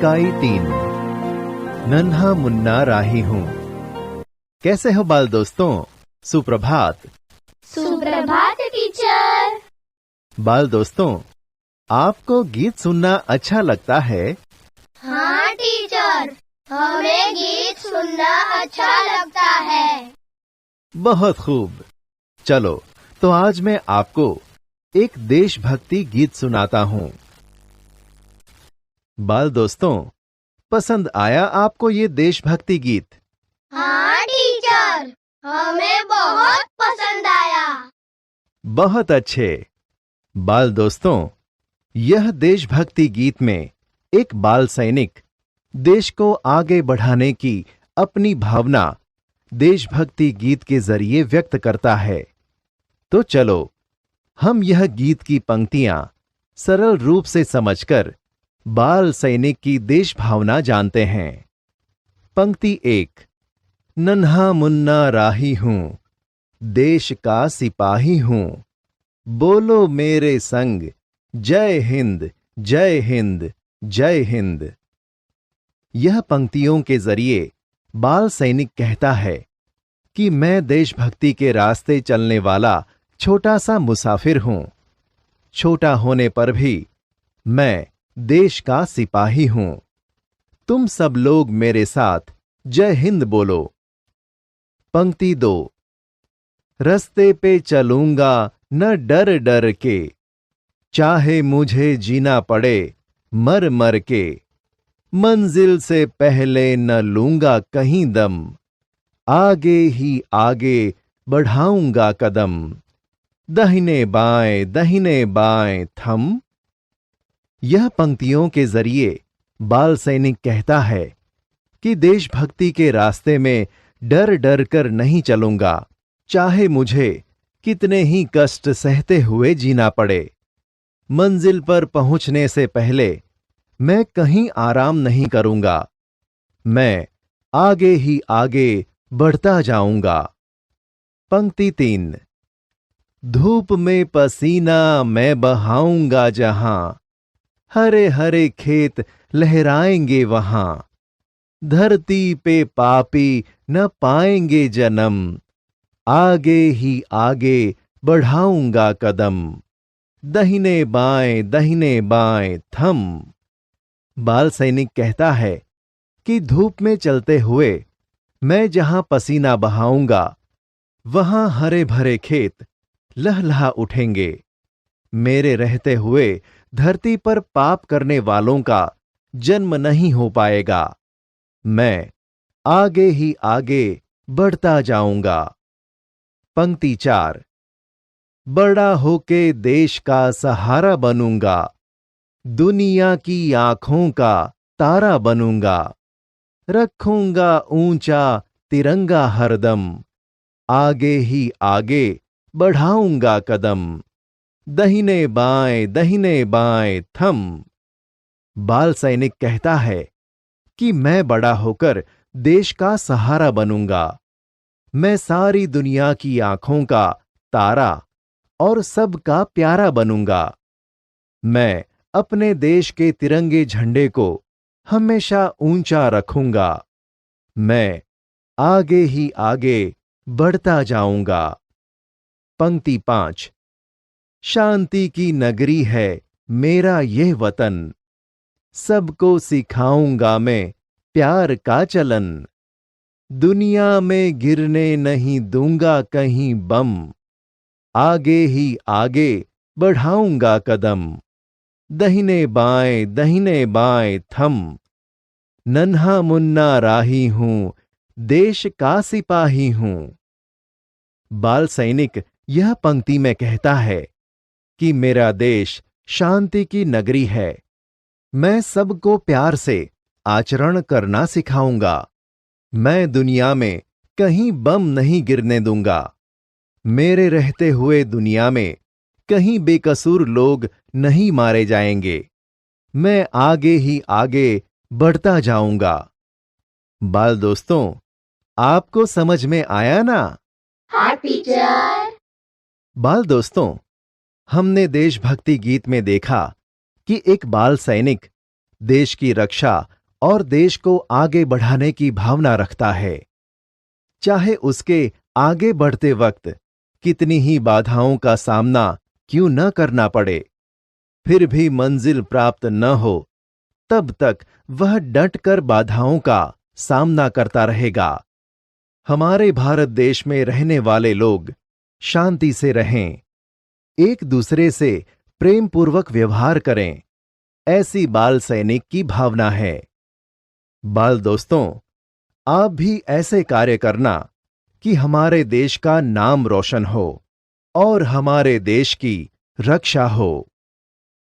इकाई 3 नन्हा मुन्ना राही हूँ। कैसे हो बाल दोस्तों? सुप्रभात। सुप्रभात टीचर। बाल दोस्तों, आपको गीत सुनना अच्छा लगता है? हाँ टीचर, हमें गीत सुनना अच्छा लगता है। बहुत खूब। चलो, तो आज मैं आपको एक देशभक्ति गीत सुनाता हूँ। बाल दोस्तों, पसंद आया आपको ये देशभक्ति गीत? हाँ टीचर, हमें बहुत पसंद आया। बहुत अच्छे। बाल दोस्तों, यह देशभक्ति गीत में एक बाल सैनिक देश को आगे बढ़ाने की अपनी भावना देशभक्ति गीत के जरिए व्यक्त करता है। तो चलो, हम यह गीत की पंक्तियां सरल रूप से समझकर बाल सैनिक की देश भावना जानते हैं। पंक्ति 1। नन्हा मुन्ना राही हूं, देश का सिपाही हूं, बोलो मेरे संग जय हिंद जय हिंद जय हिंद। यह पंक्तियों के जरिए बाल सैनिक कहता है कि मैं देशभक्ति के रास्ते चलने वाला छोटा सा मुसाफिर हूं। छोटा होने पर भी मैं देश का सिपाही हूं। तुम सब लोग मेरे साथ जय हिंद बोलो। पंक्ति 2। रस्ते पे चलूंगा न डर डर के, चाहे मुझे जीना पड़े मर मर के, मंजिल से पहले न लूंगा कहीं दम, आगे ही आगे बढ़ाऊंगा कदम, दाहिने बाएं थम। यह पंक्तियों के जरिए बाल सैनिक कहता है कि देशभक्ति के रास्ते में डर डर कर नहीं चलूंगा, चाहे मुझे कितने ही कष्ट सहते हुए जीना पड़े। मंजिल पर पहुंचने से पहले मैं कहीं आराम नहीं करूंगा, मैं आगे ही आगे बढ़ता जाऊंगा। पंक्ति 3। धूप में पसीना मैं बहाऊंगा जहां, हरे हरे खेत लहराएंगे वहां, धरती पे पापी न पाएंगे जन्म, आगे ही आगे बढ़ाऊंगा कदम, दाहिने बाएं थम। बाल सैनिक कहता है कि धूप में चलते हुए मैं जहां पसीना बहाऊंगा, वहां हरे भरे खेत लहलहा उठेंगे। मेरे रहते हुए धरती पर पाप करने वालों का जन्म नहीं हो पाएगा। मैं आगे ही आगे बढ़ता जाऊंगा। पंक्ति 4। बड़ा होके देश का सहारा बनूंगा, दुनिया की आंखों का तारा बनूंगा, रखूंगा ऊंचा तिरंगा हरदम, आगे ही आगे बढ़ाऊंगा कदम, दाहिने बाएं थम। बाल सैनिक कहता है कि मैं बड़ा होकर देश का सहारा बनूंगा। मैं सारी दुनिया की आंखों का तारा और सबका प्यारा बनूंगा। मैं अपने देश के तिरंगे झंडे को हमेशा ऊंचा रखूंगा। मैं आगे ही आगे बढ़ता जाऊंगा। पंक्ति 5। शांति की नगरी है मेरा यह वतन, सबको सिखाऊंगा मैं प्यार का चलन, दुनिया में गिरने नहीं दूंगा कहीं बम, आगे ही आगे बढ़ाऊंगा कदम, दाहिने बाएं थम। नन्हा मुन्ना राही हूं, देश का सिपाही हूं। बाल सैनिक यह पंक्ति में कहता है कि मेरा देश शांति की नगरी है। मैं सबको प्यार से आचरण करना सिखाऊंगा। मैं दुनिया में कहीं बम नहीं गिरने दूंगा। मेरे रहते हुए दुनिया में कहीं बेकसूर लोग नहीं मारे जाएंगे। मैं आगे ही आगे बढ़ता जाऊंगा। बाल दोस्तों, आपको समझ में आया ना? हाँ टीचर। बाल दोस्तों, हमने देशभक्ति गीत में देखा कि एक बाल सैनिक देश की रक्षा और देश को आगे बढ़ाने की भावना रखता है। चाहे उसके आगे बढ़ते वक्त कितनी ही बाधाओं का सामना क्यों न करना पड़े, फिर भी मंजिल प्राप्त न हो, तब तक वह डटकर बाधाओं का सामना करता रहेगा। हमारे भारत देश में रहने वाले लोग शांति से रहें, एक दूसरे से प्रेम पूर्वक व्यवहार करें, ऐसी बाल सैनिक की भावना है। बाल दोस्तों, आप भी ऐसे कार्य करना कि हमारे देश का नाम रोशन हो और हमारे देश की रक्षा हो।